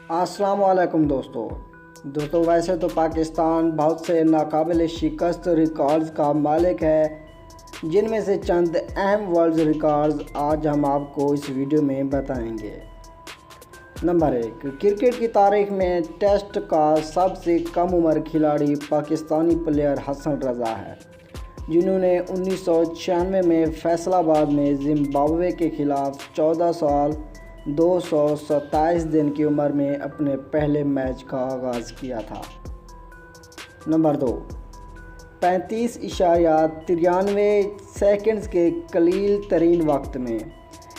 السلام علیکم دوستو ویسے تو پاکستان بہت سے ناقابل شکست ریکارڈز کا مالک ہے، جن میں سے چند اہم ورلڈ ریکارڈز آج ہم آپ کو اس ویڈیو میں بتائیں گے۔ نمبر 1، کرکٹ کی تاریخ میں ٹیسٹ کا سب سے کم عمر کھلاڑی پاکستانی پلیئر حسن رضا ہے، جنہوں نے 1996 میں فیصل آباد میں زمبابوے کے خلاف 14 سال 227 دن کی عمر میں اپنے پہلے میچ کا آغاز کیا تھا۔ نمبر 2، 35.93 سیکنڈز کے قلیل ترین وقت میں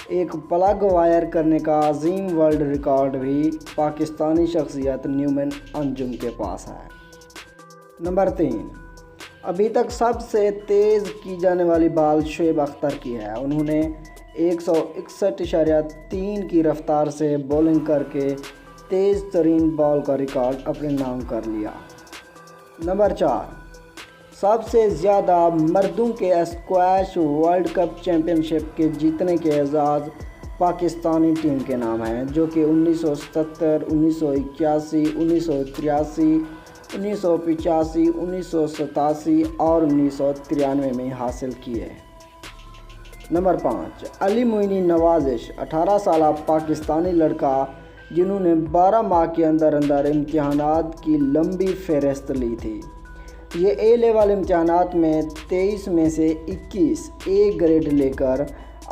ایک پلگ وائر کرنے کا عظیم ورلڈ ریکارڈ بھی پاکستانی شخصیت نیومن انجم کے پاس ہے۔ نمبر 3، ابھی تک سب سے تیز کی جانے والی بال شعیب اختر کی ہے، انہوں نے 161.3 کی رفتار سے بولنگ کر کے تیز ترین بال کا ریکارڈ اپنے نام کر لیا۔ نمبر 4، سب سے زیادہ مردوں کے اسکواش ورلڈ کپ چیمپئن شپ کے جیتنے کے اعزاز پاکستانی ٹیم کے نام ہیں، جو کہ 1977، 1981، 1983، 1985، 1987 اور 1993 میں حاصل کیے۔ نمبر 5، علی معینی نوازش 18 سالہ پاکستانی لڑکا جنہوں نے 12 ماہ کے اندر امتحانات کی لمبی فہرست لی تھی۔ یہ اے لیول امتحانات میں 23 میں سے 21 اے گریڈ لے کر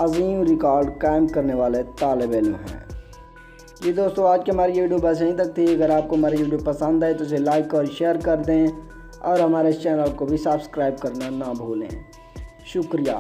عظیم ریکارڈ قائم کرنے والے طالب علم ہیں۔ جی دوستو، آج کی ہماری ویڈیو بس یہیں تک تھی۔ اگر آپ کو ہماری ویڈیو پسند آئے تو اسے لائک اور شیئر کر دیں، اور ہمارے چینل کو بھی سبسکرائب کرنا نہ بھولیں۔ شکریہ۔